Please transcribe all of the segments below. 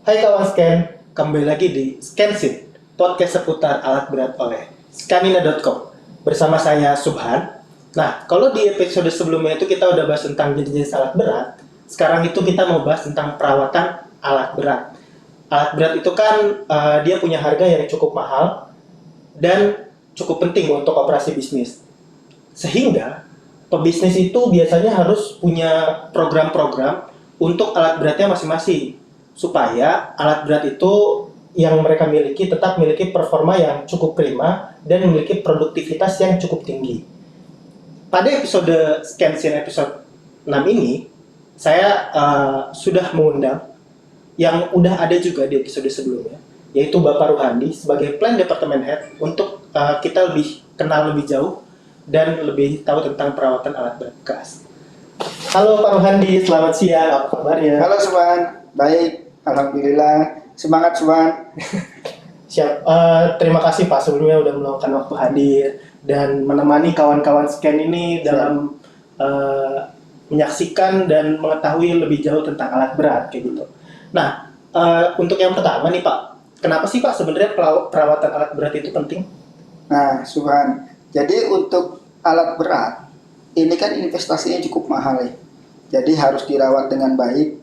Hai kawan Scan, kembali lagi di Scansit, podcast seputar alat berat oleh Scanina.com. Bersama saya Subhan. Nah, kalau di episode sebelumnya itu kita udah bahas tentang jenis-jenis alat berat. Sekarang itu kita mau bahas tentang perawatan alat berat. Alat berat itu kan dia punya harga yang cukup mahal dan cukup penting untuk operasi bisnis. Sehingga pebisnis itu biasanya harus punya program-program untuk alat beratnya masing-masing supaya alat berat itu yang mereka miliki tetap memiliki performa yang cukup prima dan memiliki produktivitas yang cukup tinggi. Pada episode Scansin episode 6 ini, saya sudah mengundang yang udah ada juga di episode sebelumnya, yaitu Bapak Ruhandi sebagai Plan Department Head untuk kita lebih kenal lebih jauh dan lebih tahu tentang perawatan alat berat bekas. Halo Pak Ruhandi, selamat siang. Apa kabarnya? Halo Subhan, baik, alhamdulillah. Semangat Subhan. Siap. Terima kasih Pak sebelumnya udah meluangkan waktu hadir dan menemani kawan-kawan Scan ini dalam menyaksikan dan mengetahui lebih jauh tentang alat berat kayak gitu. Nah, untuk yang pertama nih Pak, kenapa sih Pak sebenarnya perawatan alat berat itu penting? Nah, Subhan. Jadi untuk alat berat ini kan investasinya cukup mahal ya. Jadi harus dirawat dengan baik.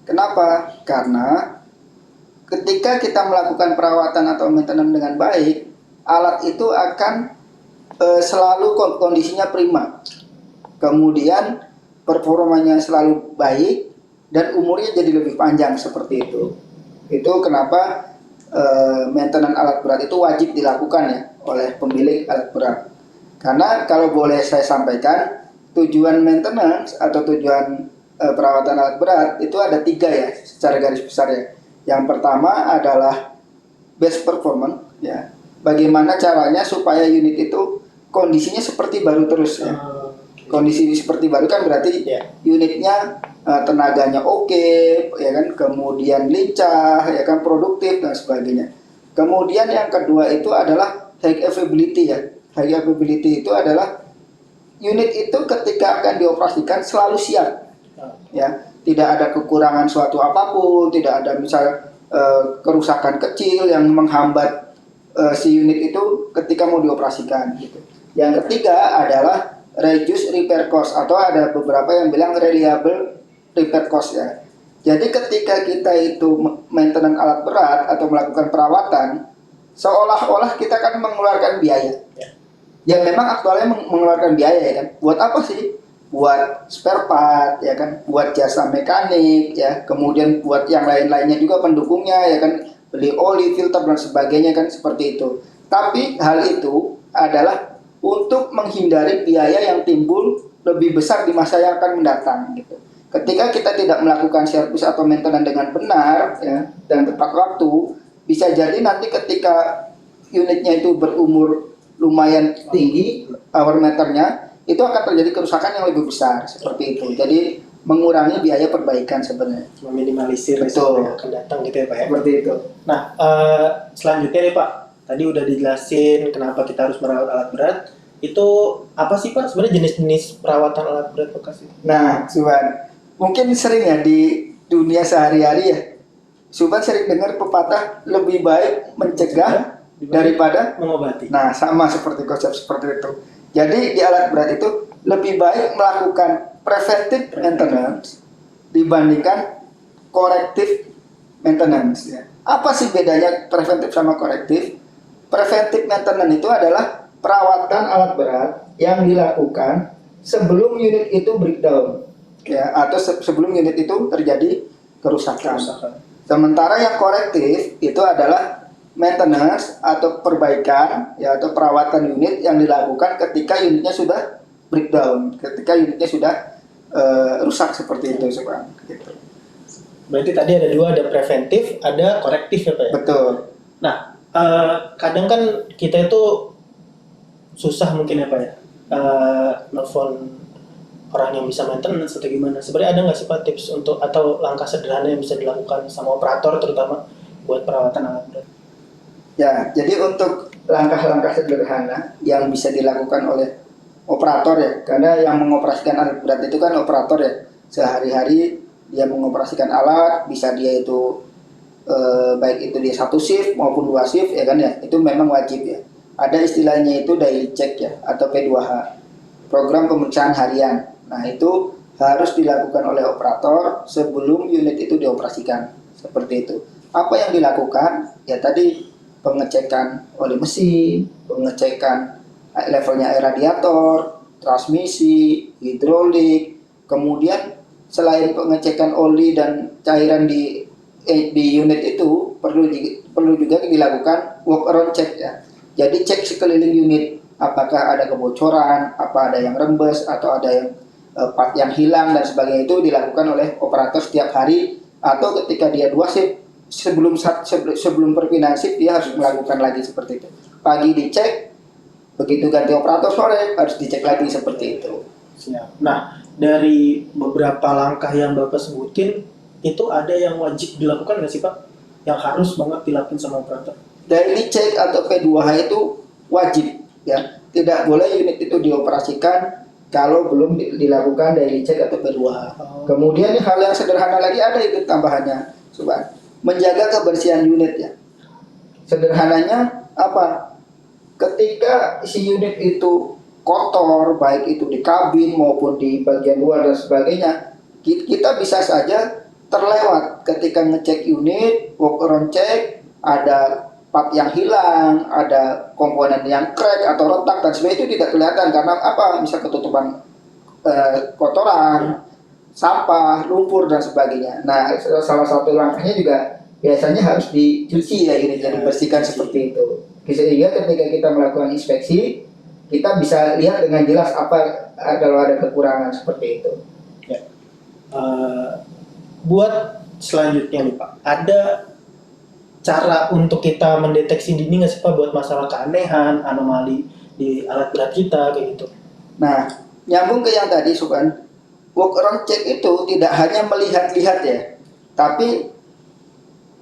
Kenapa? Karena ketika kita melakukan perawatan atau maintenance dengan baik, alat itu akan selalu kondisinya prima. Kemudian performanya selalu baik dan umurnya jadi lebih panjang seperti itu. Itu kenapa maintenance alat berat itu wajib dilakukan ya oleh pemilik alat berat. Karena kalau boleh saya sampaikan, tujuan maintenance atau tujuan perawatan alat berat itu ada 3 ya secara garis besar ya. Yang pertama adalah best performance ya. Bagaimana caranya supaya unit itu kondisinya seperti baru terus ya. Kondisi seperti baru kan berarti unitnya tenaganya oke, ya kan, kemudian lincah, ya kan, produktif dan sebagainya. Kemudian yang kedua itu adalah high availability ya. High availability itu adalah unit itu ketika akan dioperasikan selalu siap, ya, tidak ada kekurangan suatu apapun, tidak ada misal kerusakan kecil yang menghambat si unit itu ketika mau dioperasikan gitu. Yang ketiga adalah reduce repair cost atau ada beberapa yang bilang reliable repair cost ya. Jadi ketika kita itu maintenance alat berat atau melakukan perawatan, seolah-olah kita kan mengeluarkan biaya. Yang memang aktualnya mengeluarkan biaya ya kan. Buat apa sih? Buat spare part ya kan, buat jasa mekanik ya, kemudian buat yang lain-lainnya juga pendukungnya ya kan, beli oli, filter dan sebagainya kan seperti itu. Tapi hal itu adalah untuk menghindari biaya yang timbul lebih besar di masa yang akan mendatang gitu. Ketika kita tidak melakukan servis atau maintenance dengan benar ya dan tepat waktu, bisa jadi nanti ketika unitnya itu berumur lumayan tinggi, power meternya, itu akan terjadi kerusakan yang lebih besar seperti itu. Jadi mengurangi biaya perbaikan sebenarnya, Meminimalisir resiko yang akan datang gitu ya Pak ya. Seperti itu. Nah, selanjutnya nih Pak, tadi udah dijelasin kenapa kita harus merawat alat berat. Itu apa sih Pak sebenarnya jenis-jenis perawatan alat berat bekas itu? Nah, Subhan, mungkin sering ya di dunia sehari-hari ya, Subhan sering dengar pepatah lebih baik mencegah daripada mengobati. Nah, sama seperti konsep seperti itu. Jadi di alat berat itu lebih baik melakukan preventive maintenance dibandingkan corrective maintenance ya. Apa sih bedanya preventif sama korektif? Preventive maintenance itu adalah perawatan alat berat yang dilakukan sebelum unit itu breakdown ya, atau sebelum unit itu terjadi kerusakan. Sementara yang korektif itu adalah maintenance atau perbaikan ya, atau perawatan unit yang dilakukan ketika unitnya sudah breakdown, ketika unitnya sudah rusak seperti itu, Bang. Gitu. Berarti tadi ada 2, ada preventif, ada korektif ya Pak ya? Betul. Nah, kadang kan kita itu susah mungkin ya Pak ya, nelfon orang yang bisa maintenance atau gimana. Sebenarnya ada nggak sih Pak tips untuk atau langkah sederhana yang bisa dilakukan sama operator terutama buat perawatan alat berat? Ya, jadi untuk langkah-langkah sederhana yang bisa dilakukan oleh operator ya, karena yang mengoperasikan alat berat itu kan operator ya, sehari-hari dia mengoperasikan alat, bisa dia itu baik itu dia satu shift maupun dua shift ya kan ya, itu memang wajib ya. Ada istilahnya itu daily check ya atau P2H, program pemeriksaan harian. Nah itu harus dilakukan oleh operator sebelum unit itu dioperasikan, seperti itu. Apa yang dilakukan? Ya tadi pengecekan oli mesin, pengecekan levelnya air radiator, transmisi, hidrolik, kemudian selain pengecekan oli dan cairan di unit itu perlu juga dilakukan walk around check ya. Jadi cek sekeliling unit, apakah ada kebocoran, apa ada yang rembes atau ada yang part yang hilang dan sebagainya, itu dilakukan oleh operator setiap hari atau ketika dia dua shift sebelum perpindahan shift dia harus melakukan lagi seperti itu. Pagi dicek, begitu ganti operator sore harus dicek lagi seperti itu. Siap. Nah, dari beberapa langkah yang Bapak sebutin, itu ada yang wajib dilakukan nggak sih Pak? Yang harus banget dilakukan sama operator? Daily check atau P2H itu wajib ya. Tidak boleh unit itu dioperasikan kalau belum dilakukan daily check atau P2H. Kemudian hal yang sederhana lagi ada itu tambahannya, Sobat. Menjaga kebersihan unit ya. Sederhananya apa? Ketika si unit itu kotor, baik itu di kabin maupun di bagian luar dan sebagainya, kita bisa saja terlewat ketika ngecek unit, walk around check, ada part yang hilang, ada komponen yang crack atau retak dan sebagainya, itu tidak kelihatan karena apa? Bisa ketutupan kotoran, sampah, lumpur dan sebagainya. Nah, salah satu langkahnya juga biasanya harus dicuci ya unitnya, dibersihkan seperti itu. Sehingga ketika kita melakukan inspeksi, kita bisa lihat dengan jelas apa kalau ada kekurangan seperti itu. Ya. Buat selanjutnya nih Pak, ada cara untuk kita mendeteksi dini nggak sih Pak buat masalah keanehan, anomali di alat berat kita kayak gitu? Nah, nyambung ke yang tadi Sukan, walk around check itu tidak hanya melihat-lihat ya, tapi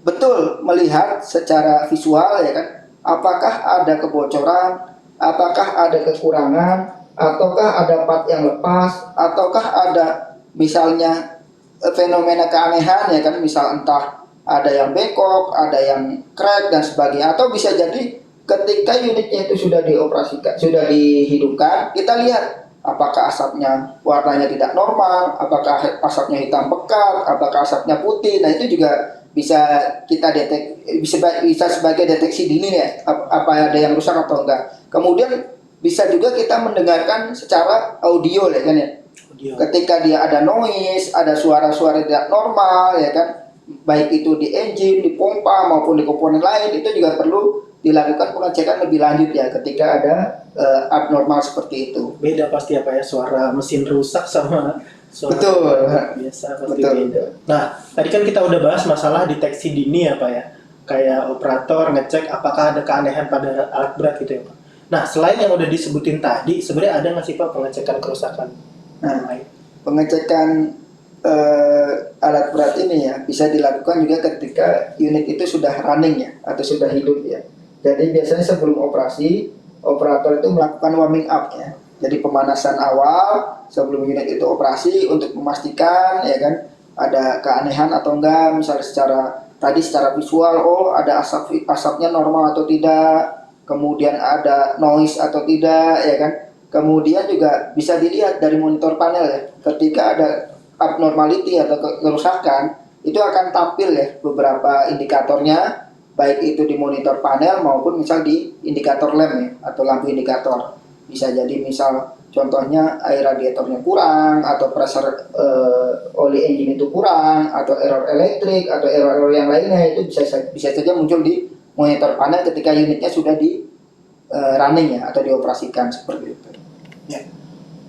betul melihat secara visual ya kan, apakah ada kebocoran, apakah ada kekurangan, ataukah ada part yang lepas, ataukah ada misalnya fenomena keanehan ya kan, misal entah ada yang bengkok, ada yang crack dan sebagainya, atau bisa jadi ketika unitnya itu sudah dioperasikan, sudah dihidupkan, kita lihat apakah asapnya warnanya tidak normal, apakah asapnya hitam pekat, apakah asapnya putih. Nah itu juga bisa kita bisa sebagai deteksi dini ya, apa ada yang rusak atau enggak. Kemudian bisa juga kita mendengarkan secara audio ya kan ya. Audio. Ketika dia ada noise, ada suara-suara tidak normal ya kan, baik itu di engine, di pompa maupun di komponen lain, itu juga perlu dilakukan pengecekan lebih lanjut ya ketika ada abnormal seperti itu. Beda pasti apa ya, suara mesin rusak sama suara betul biasa pasti beda. Nah, tadi kan kita udah bahas masalah deteksi dini ya Pak ya, kayak operator ngecek apakah ada keanehan pada alat berat gitu ya Pak. Nah, selain yang udah disebutin tadi, sebenarnya ada nggak sih Pak pengecekan kerusakan? Nah, pengecekan alat berat ini ya bisa dilakukan juga ketika unit itu sudah running ya atau sudah hidup ya. Jadi biasanya sebelum operasi, operator itu melakukan warming up ya. Jadi pemanasan awal sebelum unit itu operasi untuk memastikan ya kan ada keanehan atau enggak, misalnya secara visual, oh ada asapnya normal atau tidak, kemudian ada noise atau tidak ya kan. Kemudian juga bisa dilihat dari monitor panel ya, ketika ada abnormality atau kerusakan, itu akan tampil ya beberapa indikatornya, baik itu di monitor panel maupun misal di indikator lem ya, atau lampu indikator. Bisa jadi misal contohnya air radiatornya kurang, atau pressure oli engine itu kurang, atau error elektrik, atau error yang lainnya, itu bisa saja muncul di monitor panel ketika unitnya sudah di running ya, atau dioperasikan seperti itu. Ya.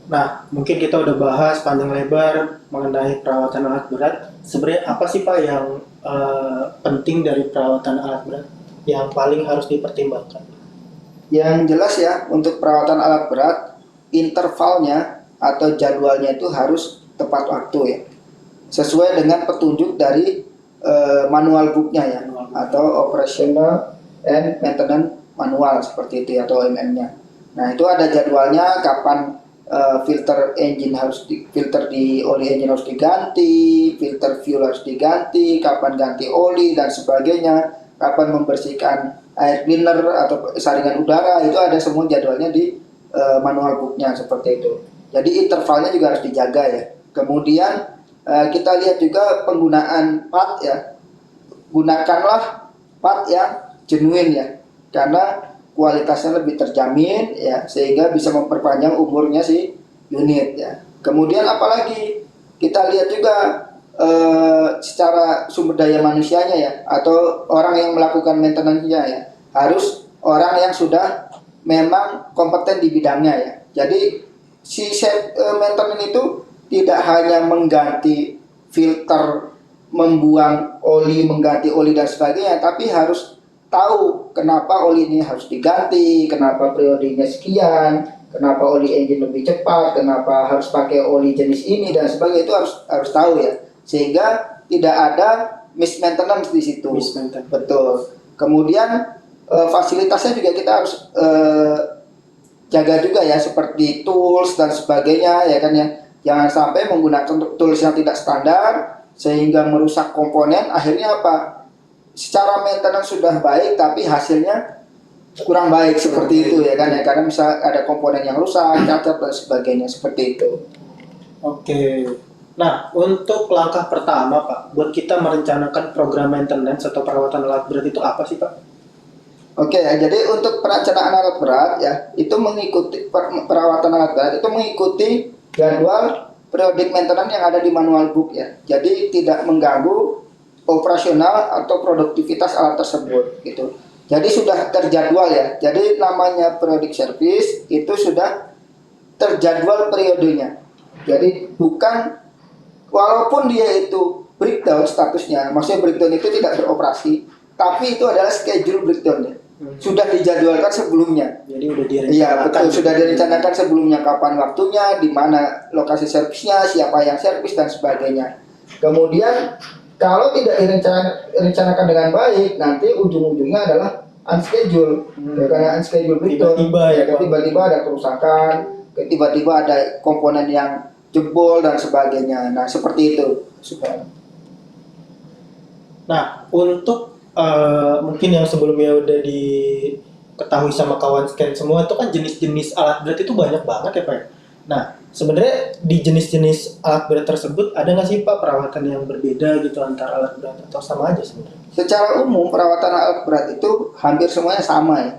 Nah, mungkin kita udah bahas panjang lebar mengenai perawatan alat berat. Sebenarnya apa sih Pak yang penting dari perawatan alat berat yang paling harus dipertimbangkan? Yang jelas ya, untuk perawatan alat berat, intervalnya atau jadwalnya itu harus tepat waktu ya, sesuai dengan petunjuk dari manual booknya ya, atau operational and maintenance manual seperti itu atau OMM-nya. Nah itu ada jadwalnya kapan filter engine filter di oli engine harus diganti, filter fuel harus diganti, kapan ganti oli dan sebagainya, kapan membersihkan air cleaner atau saringan udara, itu ada semua jadwalnya di manual booknya seperti itu. Jadi intervalnya juga harus dijaga ya. Kemudian kita lihat juga penggunaan part ya. Gunakanlah part yang genuine ya, karena kualitasnya lebih terjamin ya, sehingga bisa memperpanjang umurnya si unit ya. Kemudian apalagi kita lihat juga secara sumber daya manusianya ya, atau orang yang melakukan maintenance-nya ya, harus orang yang sudah memang kompeten di bidangnya ya. Jadi si maintenance itu tidak hanya mengganti filter, membuang oli, mengganti oli dan sebagainya, tapi harus tahu kenapa oli ini harus diganti, kenapa periodenya sekian, kenapa oli engine lebih cepat, kenapa harus pakai oli jenis ini dan sebagainya, itu harus tahu ya, sehingga tidak ada mismaintenance di situ. Mismaintenance. Betul. Kemudian fasilitasnya juga kita harus jaga juga ya, seperti tools dan sebagainya ya kan ya. Jangan sampai menggunakan tools yang tidak standar sehingga merusak komponen, akhirnya apa? Secara maintenance sudah baik tapi hasilnya kurang baik seperti itu ya kan ya, karena bisa ada komponen yang rusak, cacat dan sebagainya seperti itu. Oke. Nah, untuk langkah pertama Pak, buat kita merencanakan program maintenance atau perawatan alat berat itu apa sih Pak? Oke ya, jadi untuk perencanaan alat berat ya, itu mengikuti perawatan alat berat itu mengikuti jadwal periodic maintenance yang ada di manual book ya. Jadi tidak mengganggu operasional atau produktivitas alat tersebut gitu. Jadi sudah terjadwal ya. Jadi namanya periodic service itu sudah terjadwal periodenya. Jadi bukan, walaupun dia itu breakdown statusnya, maksudnya breakdown itu tidak beroperasi, tapi itu adalah schedule breakdownnya. Sudah dijadwalkan sebelumnya. Jadi udah direncanakan. Iya betul, sudah direncanakan sebelumnya, kapan waktunya, di mana lokasi servisnya, siapa yang servis dan sebagainya. Kemudian kalau tidak direncanakan dengan baik, nanti ujung-ujungnya adalah unschedule. Ya, karena unschedule breakdown, tiba-tiba ada kerusakan, tiba-tiba ada komponen yang jebol dan sebagainya. Nah seperti itu. Nah, untuk mungkin yang sebelumnya udah diketahui sama kawan scan semua, itu kan jenis-jenis alat berat itu banyak banget ya Pak. Nah, sebenarnya di jenis-jenis alat berat tersebut ada nggak sih Pak perawatan yang berbeda gitu antara alat berat, atau sama aja sebenarnya? Secara umum perawatan alat berat itu hampir semuanya sama ya.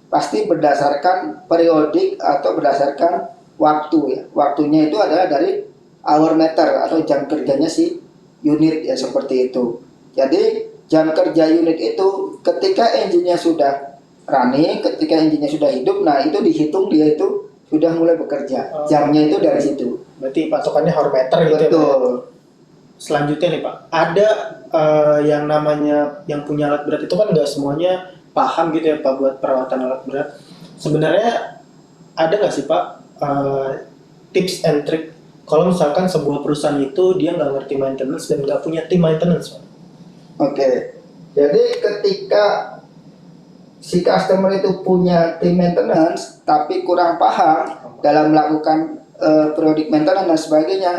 Pasti berdasarkan periodik atau berdasarkan waktu ya. Waktunya itu adalah dari hour meter atau jam kerjanya si unit ya, seperti itu. Jadi jam kerja unit itu ketika engine-nya sudah running, ketika engine-nya sudah hidup, nah itu dihitung dia itu sudah mulai bekerja. Jamnya itu dari situ. Berarti patokannya hour meter gitu ya Pak? Betul. Selanjutnya nih Pak, ada yang namanya yang punya alat berat itu kan nggak semuanya paham gitu ya Pak buat perawatan alat berat. Sebenarnya ada nggak sih Pak tips and trick kalau misalkan sebuah perusahaan itu dia nggak ngerti maintenance dan nggak punya tim maintenance Pak? Oke, jadi ketika si customer itu punya tim maintenance tapi kurang paham dalam melakukan periodic maintenance dan sebagainya,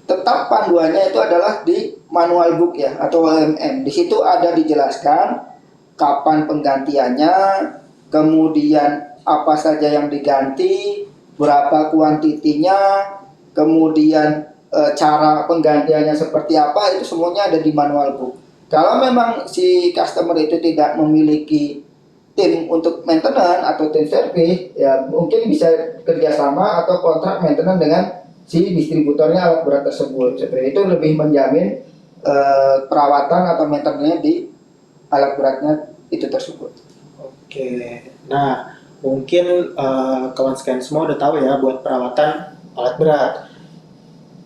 tetap panduannya itu adalah di manual book ya, atau OMM. Di situ ada dijelaskan kapan penggantiannya, kemudian apa saja yang diganti, berapa kuantitinya, kemudian cara penggantiannya seperti apa, itu semuanya ada di manual book. Kalau memang si customer itu tidak memiliki tim untuk maintenance atau tim service, ya mungkin bisa kerjasama atau kontrak maintenance dengan si distributornya alat berat tersebut. Seperti itu lebih menjamin perawatan atau maintenance di alat beratnya itu tersebut. Oke, nah mungkin kawan scan semua udah tahu ya buat perawatan alat berat.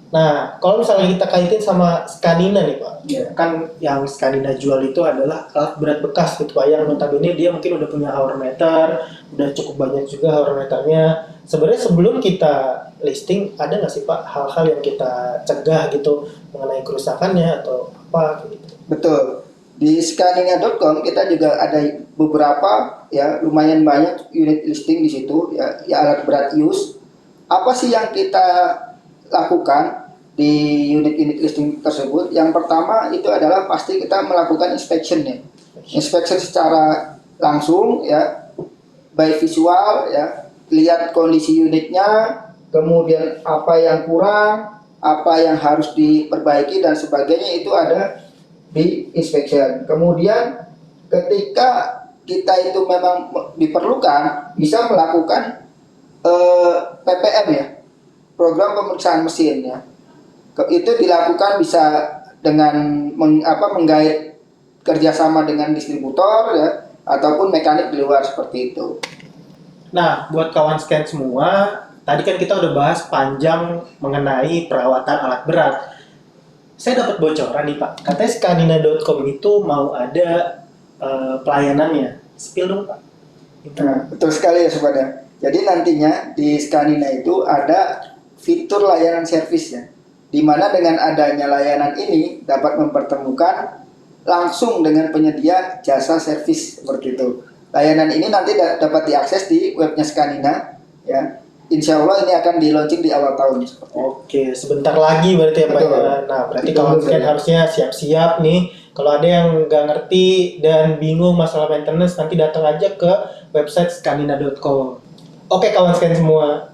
Nah, kalau misalnya kita kaitin sama Scanina nih Pak, kan yang Scanina jual itu adalah alat berat bekas gitu Pak, yang notabene dia mungkin udah punya hour meter, udah cukup banyak juga hour meternya. Sebenarnya sebelum kita listing, ada nggak sih Pak hal-hal yang kita cegah gitu mengenai kerusakannya atau apa gitu? Betul. Di scanina.com kita juga ada beberapa ya lumayan banyak unit listing di situ ya, alat berat use. apa sih yang kita lakukan di unit-unit listing tersebut? Yang pertama itu adalah pasti kita melakukan inspection ya. Inspection secara langsung ya, baik visual ya, lihat kondisi unitnya, kemudian apa yang kurang, apa yang harus diperbaiki dan sebagainya, itu ada di inspection. Kemudian ketika kita itu memang diperlukan, bisa melakukan PPM ya, program pemeriksaan mesin ya. Itu dilakukan bisa dengan menggait kerjasama dengan distributor ya, ataupun mekanik di luar seperti itu. Nah, buat kawan scan semua, tadi kan kita udah bahas panjang mengenai perawatan alat berat. Saya dapat bocoran nih Pak, katanya Scanina.com itu mau ada pelayanannya. Spill dong Pak. Nah, betul sekali ya Sobat ya. Jadi nantinya di Scanina itu ada fitur layanan servis ya, di mana dengan adanya layanan ini dapat mempertemukan langsung dengan penyedia jasa servis seperti itu. Layanan ini nanti dapat diakses di webnya Scanina ya. Insya Allah ini akan di launching di awal tahun. Oke, sebentar lagi berarti ya Pak. Betul. Nah, berarti Betul, kawan betul. scan harusnya siap-siap nih. Kalau ada yang nggak ngerti dan bingung masalah maintenance, nanti datang aja ke website scanina.com. Oke kawan scan semua,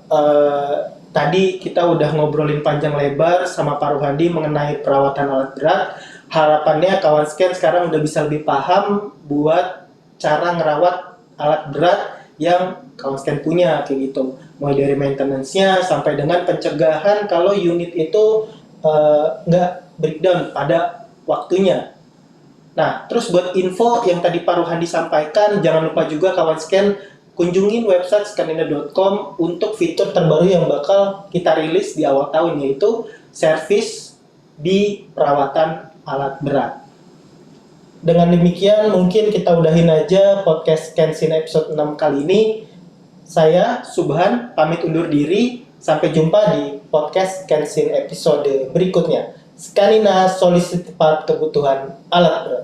tadi kita udah ngobrolin panjang lebar sama Pak Ruhandi mengenai perawatan alat berat. Harapannya kawan scan sekarang udah bisa lebih paham buat cara ngerawat alat berat yang kawan scan punya kayak gitu. Mulai dari maintenance-nya sampai dengan pencegahan kalau unit itu nggak breakdown pada waktunya. Nah, terus buat info yang tadi Pak Ruhandi sampaikan, jangan lupa juga kawan scan kunjungin website scanina.com untuk fitur terbaru yang bakal kita rilis di awal tahun, yaitu servis di perawatan alat berat. Dengan demikian mungkin kita udahin aja podcast Scansin episode 6 kali ini. Saya Subhan pamit undur diri. Sampai jumpa di podcast Scansin episode berikutnya. Scanina, solusi tepat kebutuhan alat berat.